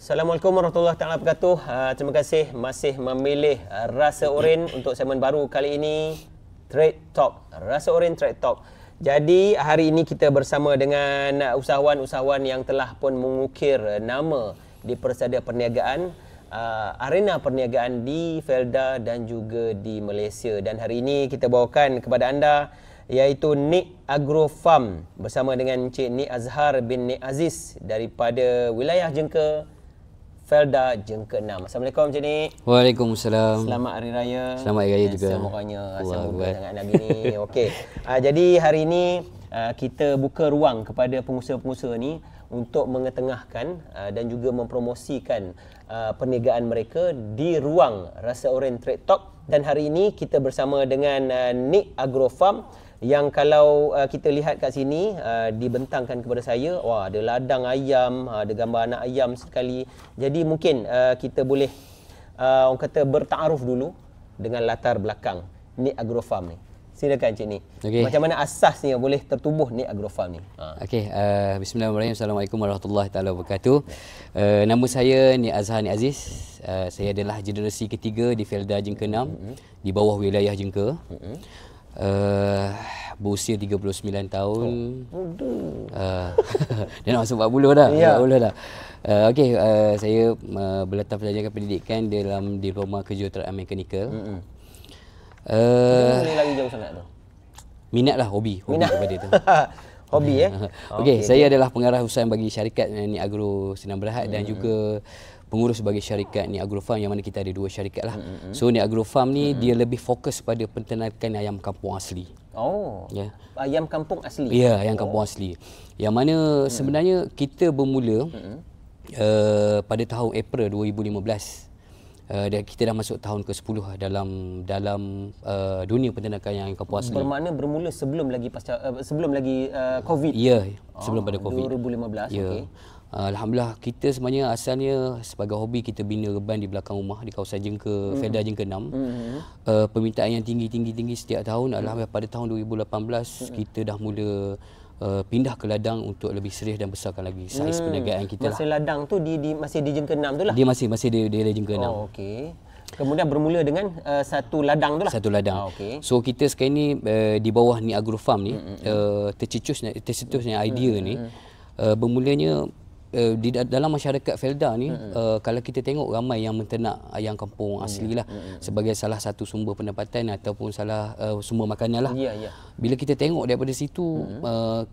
Assalamualaikum warahmatullahi taala wabarakatuh. Terima kasih masih memilih Rasa Oren untuk segmen baru kali ini, Trade Talk. Rasa Oren Trade Talk. Jadi hari ini kita bersama dengan usahawan-usahawan yang telah pun mengukir nama di persada perniagaan, arena perniagaan di Felda dan juga di Malaysia. Dan hari ini kita bawakan kepada anda iaitu Nik Agro Farm bersama dengan Encik Nik Azhar bin Nik Aziz daripada wilayah Jengka, Felda Jengka 6. Assalamualaikum Encik Nik. Waalaikumsalam. Selamat Hari Raya. Selamat Hari Raya juga. Semuanya asal muda sangat Nabi ni. Okey. Jadi hari ini kita buka ruang kepada pengusaha-pengusaha ni untuk mengetengahkan dan juga mempromosikan perniagaan mereka di ruang Rasa Oren Trade Talk. Dan hari ini kita bersama dengan Nik Agro Farm yang kalau kita lihat kat sini dibentangkan kepada saya, wah, ada ladang ayam, ada gambar anak ayam sekali. Jadi mungkin kita boleh orang kata bertaaruf dulu dengan latar belakang Nik Agro Farm ni. Silakan Encik Nik. Okay. Macam mana asasnya boleh tertubuh Nik Agro Farm ni? Okey, bismillahirrahmanirrahim. Assalamualaikum warahmatullahi taala wabarakatuh. Nama saya Nik Azhar Nik Aziz. Saya adalah generasi ketiga di Felda Jengka 6 di bawah wilayah Jengka. Berusia 39 tahun. Dia nak masuk 40 dah. Ya. 40 dah. Okey, saya berlatar pelajaran pendidikan dalam diploma kejuruteraan mekanikal. Boleh lagi jauh sangat tu. Minatlah, hobi kepada itu. Hobi Okey, saya adalah pengarah usaha bagi syarikat Nik Agro Senang Berhad dan juga pengurus bagi syarikat Nik Agro Farm, yang mana kita ada dua syarikat lah. So Nik Agro Farm ni dia lebih fokus pada penternakan ayam kampung asli. Oh. Ya. Ayam kampung asli. Ya, ayam kampung asli. Yang mana sebenarnya kita bermula pada tahun April 2015. Dan kita dah masuk tahun ke-10 dalam dunia penternakan ayam kampung asli. Bermakna bermula sebelum lagi COVID. Ya, sebelum pada COVID. 2015. Ya. Okey. Alhamdulillah, kita sebenarnya asalnya sebagai hobi kita bina reban di belakang rumah di kawasan Jengka, Felda Jengka 6. Permintaan yang tinggi setiap tahun. Alhamdulillah pada tahun 2018 kita dah mula pindah ke ladang untuk lebih serius dan besarkan lagi saiz perniagaan kita. Masa ladang tu masih di Jengka 6 tu lah. Dia masih di daerah Jengka 6. Oh, okey. Kemudian bermula dengan satu ladang tu lah. Satu ladang. Okay. So kita sekarang ni di bawah Nik Agro Farm ni tercetusnya idea ni bermulanya di dalam masyarakat Felda ni, kalau kita tengok ramai yang menternak ayam kampung asli lah sebagai salah satu sumber pendapatan ataupun sumber makanan lah. Ya, ya. Bila kita tengok daripada situ,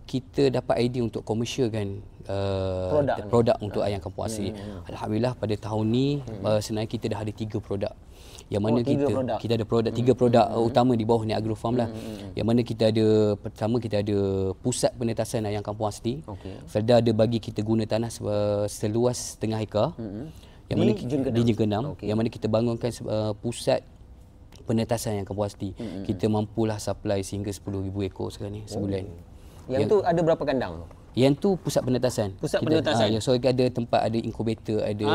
kita dapat idea untuk komersialkan produk untuk ayam kampung asli. Alhamdulillah pada tahun ni sebenarnya kita dah ada 3 produk. Yang mana kita ada tiga produk utama di bawah Nik Agro Farm lah. Yang mana pertama kita ada pusat penetasan ayam kampung asli. Felda ada bagi kita guna tanah seluas setengah ekar. Yang mana di Jengka 6. Yang mana kita bangunkan pusat penetasan ayam kampung asli. Kita mampulah supply sehingga 10,000 ekor sekarang ni sebulan. Yang tu ada berapa kandang? Yang tu pusat penetasan. Penetasan. So ada tempat, ada inkubator, ada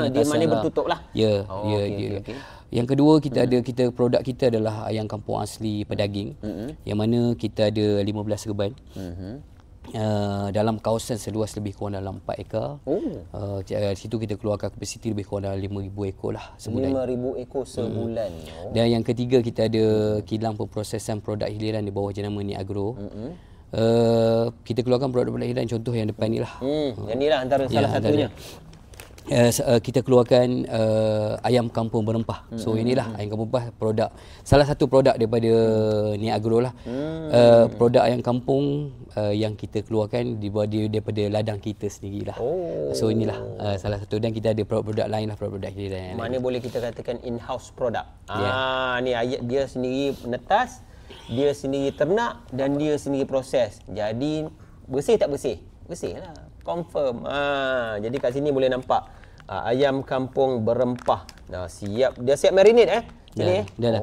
penetasan. Dia mana bertutup lah. Ya, okay. Yang kedua kita produk kita adalah ayam kampung asli pedaging. Yang mana kita ada 15 reban. Dalam kawasan seluas lebih kurang dalam 4 ekar. Situ kita keluarkan kapasiti lebih kurang dalam 5,000 ekor lah sebulan. 5,000 ekor sebulan. Dan yang ketiga kita ada kilang pemprosesan produk hiliran di bawah jenama Nik Agro. Kita keluarkan produk-produk hiliran, contoh yang depan ni lah. Yang ni lah antara salah satunya. Kita keluarkan ayam kampung berempah. So inilah ayam kampung berempah, salah satu produk daripada Nik Agro lah. Produk ayam kampung yang kita keluarkan daripada ladang kita sendirilah. So inilah salah satu, dan kita ada produk-produk lain lah, produk-produk hiliran. Mana boleh kita katakan in-house produk. Ni ayat dia sendiri menetas, dia sendiri ternak dan dia sendiri proses. Jadi bersih tak bersih? Bersih lah. Confirm. Jadi kat sini boleh nampak ayam kampung berempah. Dia siap marinate Dah.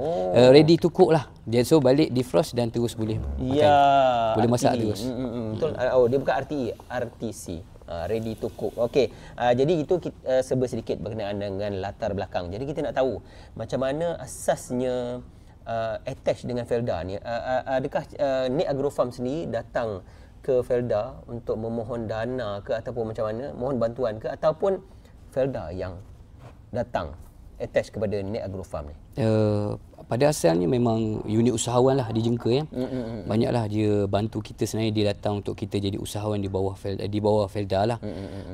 Ready to cook lah. Dia so balik defrost dan terus boleh makan. Boleh masak terus. Betul. Dia bukan RTC. Ready to cook. Okey. Jadi itu serba sedikit berkenaan dengan latar belakang. Jadi kita nak tahu macam mana asasnya attach dengan Felda ni. Adakah Nik Agro Farm sendiri datang ke Felda untuk memohon dana ke ataupun macam mana, mohon bantuan ke, ataupun Felda yang datang attach kepada Net Agrofarm ni? Pada asalnya memang unit usahawan lah di Jengka ya. Banyaklah dia bantu kita, sebenarnya dia datang untuk kita jadi usahawan di bawah Felda lah.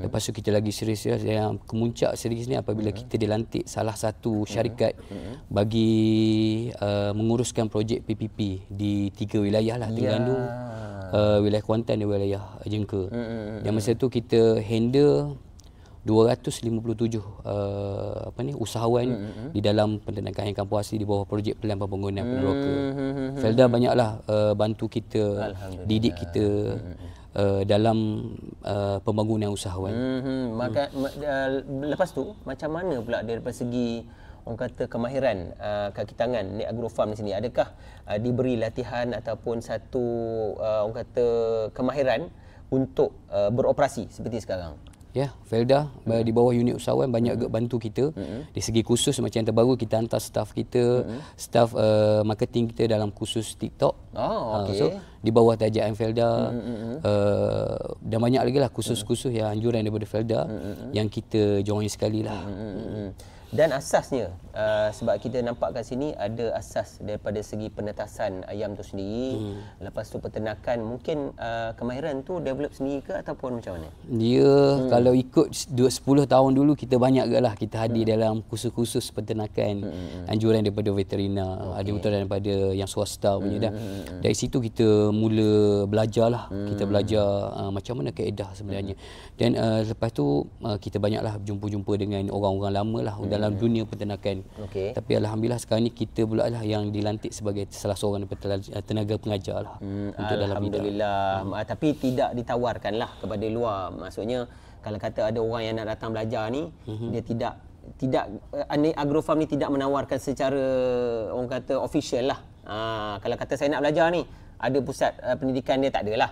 Lepas tu kita lagi serius yang kemuncak serius ni apabila kita dilantik salah satu syarikat bagi menguruskan projek PPP di 3 wilayah lah, Terengganu, wilayah Kuantan dan wilayah Jengka. Dan masa tu kita handle 257 usahawan di dalam penternakan ayam kampung asli di bawah projek Pelan Pembangunan Peneroka. Felda banyaklah bantu kita, didik kita dalam pembangunan usahawan. Lepas tu macam mana pula dari segi orang kata kemahiran kaki tangan Net Agrofarm di sini? Adakah diberi latihan ataupun satu orang kata kemahiran untuk beroperasi seperti sekarang? Ya, Felda di bawah unit usahawan banyak agak bantu kita. Di segi khusus macam yang terbaru kita hantar staff kita, staff marketing kita dalam khusus TikTok. So di bawah tajaan Felda dan banyak lagi lah khusus-khusus yang anjuran daripada Felda yang kita join sekali lah. Dan asasnya sebab kita nampak kat sini ada asas daripada segi penetasan ayam tu sendiri. Lepas tu peternakan, mungkin kemahiran tu develop sendiri ke ataupun macam mana? Dia kalau ikut 10 tahun dulu kita banyak lah kita hadir dalam khusus-khusus peternakan anjuran daripada veterina, ada betul daripada yang swasta punya dah. Dari situ kita mula belajar lah. Kita belajar macam mana kaedah sebenarnya. Dan lepas tu kita banyaklah jumpa-jumpa dengan orang-orang lama lah dalam dunia peternakan. Tapi alhamdulillah sekarang ni kita pula lah yang dilantik sebagai salah seorang tenaga pengajar lah untuk dalam bidang. Alhamdulillah. Tapi tidak ditawarkan lah kepada luar. Maksudnya kalau kata ada orang yang nak datang belajar ni, dia tidak Net Agrofarm ni tidak menawarkan secara orang kata official lah. Kalau kata saya nak belajar ni, ada pusat pendidikan dia tak ada lah.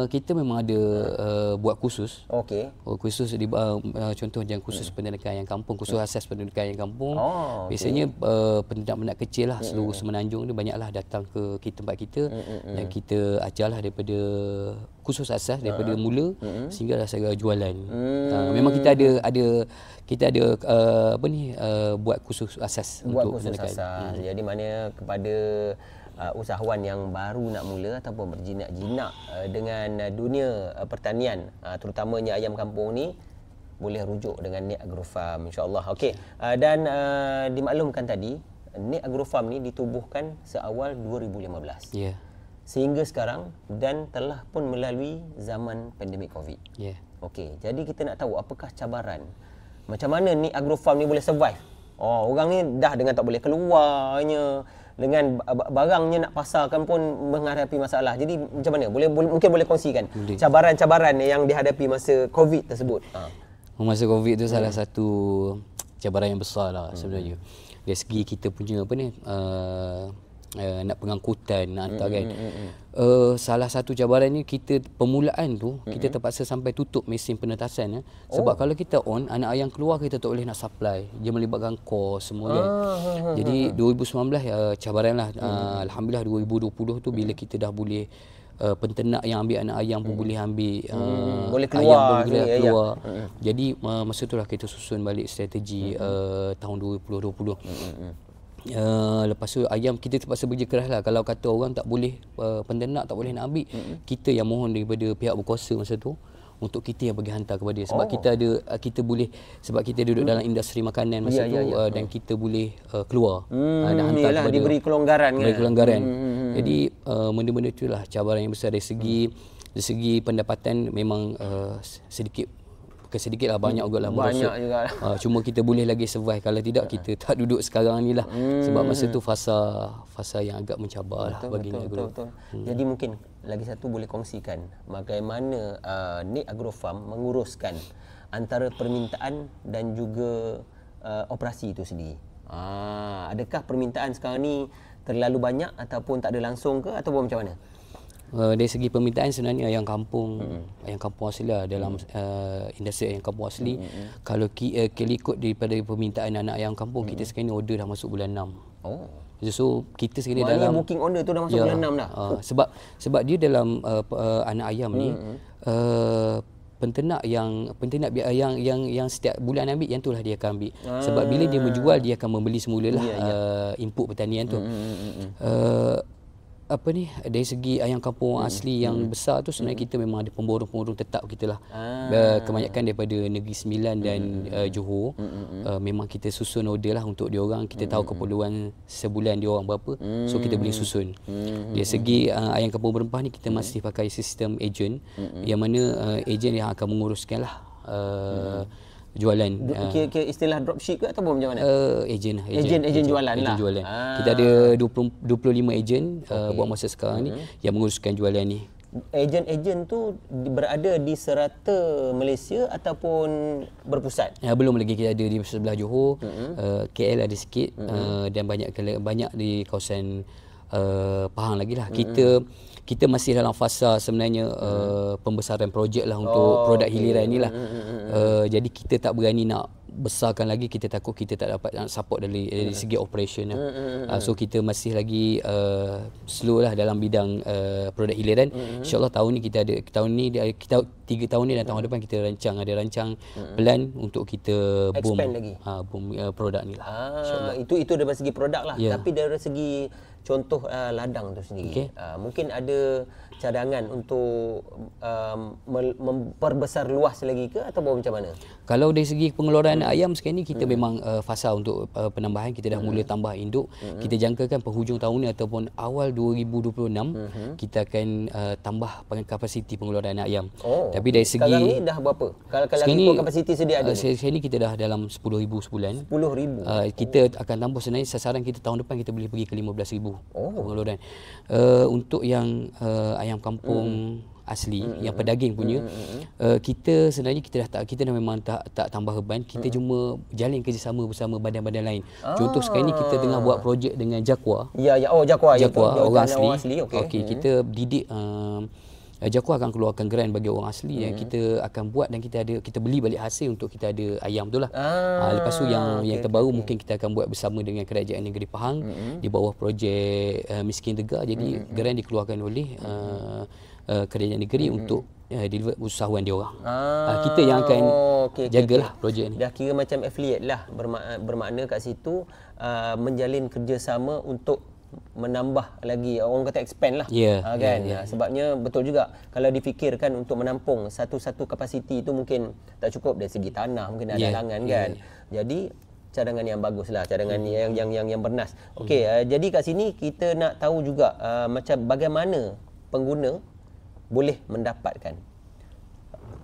Kita memang ada buat kursus. Kursus di contoh macam kursus pendidikan ayam kampung, kursus asas pendidikan ayam kampung. Biasanya pendidik-pendidik kecil lah seluruh Semenanjung ni banyaklah datang ke tempat kita dan kita ajarlah daripada kursus asas daripada mula sehingga saya jualan. Memang kita ada buat kursus asas untuk pendidikan. Jadi mana kepada usahawan yang baru nak mula ataupun berjinak-jinak dengan dunia pertanian, terutamanya ayam kampung ni, boleh rujuk dengan Net Agrofarm insya-Allah. Dan dimaklumkan tadi Net Agrofarm ni ditubuhkan seawal 2015. Sehingga sekarang dan telah pun melalui zaman pandemik Covid. Jadi kita nak tahu apakah cabaran, macam mana Net Agrofarm ni boleh survive. Orang ni dah dengan tak boleh keluarnya, dengan barangnya nak pasarkan pun menghadapi masalah. Jadi macam mana? Mungkin boleh kongsikan cabaran-cabaran yang dihadapi masa Covid tersebut. Masa Covid tu salah satu cabaran yang besar lah sebenarnya. Dari segi kita punya nak pengangkutan, nak hantar kan. Salah satu cabarannya kita permulaan tu kita terpaksa sampai tutup mesin penetasan sebab kalau kita on, anak ayam keluar kita tak boleh nak supply, dia melibatkan kos semua kan. Jadi 2019 cabaran lah. Alhamdulillah 2020 tu bila kita dah boleh penternak yang ambil anak ayam pun boleh ambil boleh keluar, ayam boleh keluar. Jadi masa tu lah kita susun balik strategi tahun 2020. Lepas tu ayam kita terpaksa bekerja keras lah. Kalau kata orang tak boleh, penternak tak boleh nak ambil, kita yang mohon daripada pihak berkuasa masa tu untuk kita yang bagi hantar kepada dia. Sebab kita boleh, sebab kita duduk dalam industri makanan masa tu dan kita boleh keluar dan hantar kepada, diberi kelonggaran kan. Jadi benda-benda itulah cabaran yang besar dari segi pendapatan. Memang sedikit lah, banyak juga lah merosot. Cuma kita boleh lagi survive. Kalau tidak kita tak duduk sekarang ni lah. Sebab masa tu fasa yang agak mencabar lah bagi Net Agrofarm. Jadi mungkin lagi satu boleh kongsikan bagaimana Net Agrofarm menguruskan antara permintaan dan juga operasi itu sendiri. Adakah permintaan sekarang ni terlalu banyak ataupun tak ada langsung ke ataupun macam mana? Dari segi permintaan sebenarnya ayam kampung asli lah, dalam industri ayam kampung asli. Kalau kita ikut daripada permintaan anak ayam kampung, kita sekarang ni order dah masuk bulan 6. So kita sekarang dalam booking order tu dah masuk bulan 6 dah. Sebab dia dalam anak ayam ni penternak yang setiap bulan ambil, yang itulah dia akan ambil. Sebab bila dia menjual, dia akan membeli semulalah input pertanian tu. Dari segi ayam kampung asli yang besar tu, sebenarnya kita memang ada pemborong-pemborong tetap kita lah. Kebanyakan daripada Negeri Sembilan dan Johor. Memang kita susun order lah untuk diorang. Kita tahu keperluan sebulan diorang berapa, so kita boleh susun. Dari segi ayam kampung berempah ni, kita masih pakai sistem ejen, yang mana ejen yang akan menguruskan lah jualan. Kira istilah dropship ke ataupun macam mana? Ejen jualan lah. Jualan. Kita ada 25 ejen buat masa sekarang ni yang menguruskan jualan ni. Ejen tu berada di serata Malaysia ataupun berpusat? Belum lagi, kita ada di sebelah Johor, KL ada sikit, dan banyak di kawasan Pahang lagi lah. Kita masih dalam fasa sebenarnya pembesaran projek lah untuk produk hiliran ni lah. Jadi kita tak berani nak besarkan lagi, kita takut kita tak dapat support dari segi operation lah. So kita masih lagi slow lah dalam bidang produk hiliran. InsyaAllah tahun ni kita 3 tahun ni dan tahun depan kita ada rancang plan untuk kita boom produk ni lah. Itu dari segi produk lah. Tapi dari segi contoh ladang tu sendiri, mungkin ada cadangan untuk memperbesar luas lagi ke ataupun macam mana? Kalau dari segi pengeluaran ayam sekarang ni, kita memang fasa untuk penambahan. Kita dah mula tambah induk. Kita jangkakan penghujung tahun ni ataupun awal 2026 kita akan tambah kapasiti pengeluaran ayam. Tapi dari segi sekarang ni dah berapa? Kalau ikut kapasiti sedia ada sekarang ni kita dah dalam 10,000 sebulan. 10,000. Kita akan tambah, sebenarnya sasaran kita tahun depan kita boleh pergi ke 15,000 pengeluaran. Untuk yang ayam kampung asli, yang pedaging punya, kita sebenarnya kita dah memang tak tambah beban. Kita cuma jalin kerjasama bersama badan-badan lain. Contoh sekarang ni kita tengah buat projek dengan Jakwa. Jakwa orang asli. Okey, kita didik Jakwa akan keluarkan grant bagi orang asli yang kita akan buat, dan kita beli balik hasil untuk kita ada ayam tu lah. Lepas tu yang terbaru mungkin kita akan buat bersama dengan Kerajaan Negeri Pahang di bawah projek Miskin Tegar. Jadi grant dikeluarkan oleh Kerajaan Negeri untuk deliver usahawan dia orang. Kita yang akan jagalah projek ni. Dah kira macam affiliate lah, bermakna kat situ menjalin kerjasama untuk menambah lagi, orang kata expand lah, kan. Sebabnya betul juga kalau difikirkan untuk menampung satu-satu kapasiti itu mungkin tak cukup dari segi tanah, mungkin ada halangan kan. Jadi cadangan yang bagus lah, cadangan yang bernas. Okey, jadi kat sini kita nak tahu juga macam bagaimana pengguna boleh mendapatkan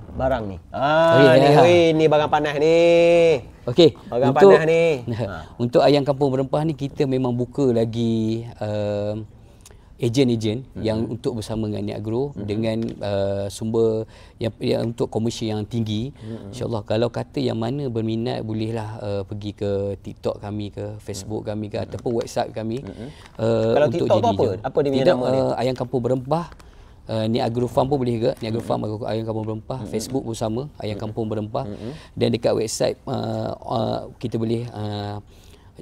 barang ni. Ni barang panas ni. Okey, barang panas ni. Untuk ayam kampung berempah ni, kita memang buka lagi ejen-ejen yang untuk bersama dengan Niagro dengan sumber yang untuk komersial yang tinggi. InsyaAllah kalau kata yang mana berminat, bolehlah pergi ke TikTok kami, ke Facebook kami, ke ataupun website kami. Kalau untuk TikTok tu apa dia punya nama dia? Ayam kampung berempah. Niagro Farm pun boleh juga, Niagro Farm ayam kampung berempah. Facebook pun sama, ayam kampung berempah. Dan dekat website kita boleh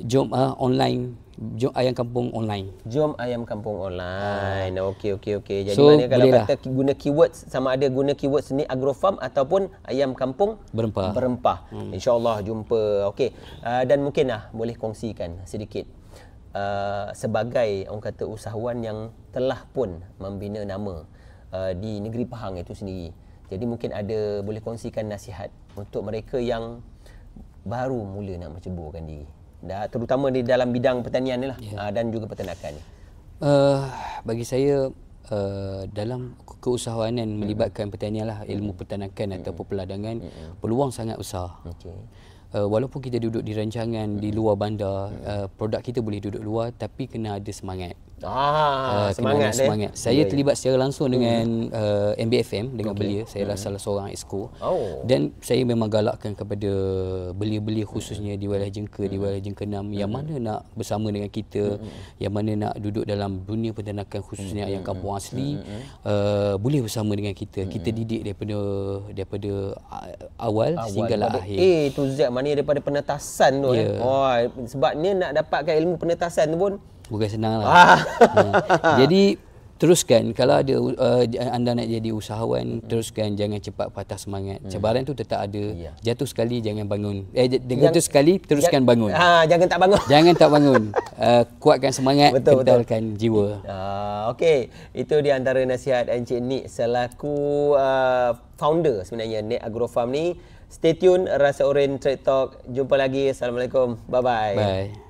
jom online, jom ayam kampung online. Jom ayam kampung online. Okey. Jadi mana kalau kata guna keyword, sama ada guna keyword Niagro Farm ataupun ayam kampung berempah. InsyaAllah jumpa. Okey. Dan mungkin boleh kongsikan sedikit sebagai orang kata usahawan yang telah pun membina nama di negeri Pahang itu sendiri. Jadi mungkin ada boleh kongsikan nasihat untuk mereka yang baru mula nak menceburkan diri, terutama di dalam bidang pertanian ni lah, dan juga peternakan ni. Bagi saya dalam keusahawanan melibatkan pertanian lah, ilmu peternakan ataupun peladangan, peluang sangat besar. Walaupun kita duduk di rancangan di luar bandar, produk kita boleh duduk luar, tapi kena ada semangat. Semangat. Saya terlibat secara langsung dengan MBFM, dengan belia. Saya adalah salah seorang exco. Dan saya memang galakkan kepada belia-belia khususnya di wilayah Jengka, di wilayah Jengkenam, yang mana nak bersama dengan kita, yang mana nak duduk dalam dunia peternakan khususnya ayam kampung asli, boleh bersama dengan kita. Kita didik daripada awal sehinggalah akhir. Tu Z, maknanya daripada penetasan tu. Sebabnya nak dapatkan ilmu penetasan tu pun bukan senang lah. Jadi teruskan. Kalau ada anda nak jadi usahawan, teruskan, jangan cepat patah semangat. Cabaran tu tetap ada. Jatuh sekali jangan bangun. Jatuh sekali teruskan bangun. Jangan tak bangun. Jangan tak bangun. Kuatkan semangat, kentalkan jiwa. Okey, itu di antara nasihat Encik Nik selaku founder sebenarnya Nik Agrofarm ni. Stay tune Rasa Oren Trade Talk. Jumpa lagi. Assalamualaikum. Bye-bye. Bye.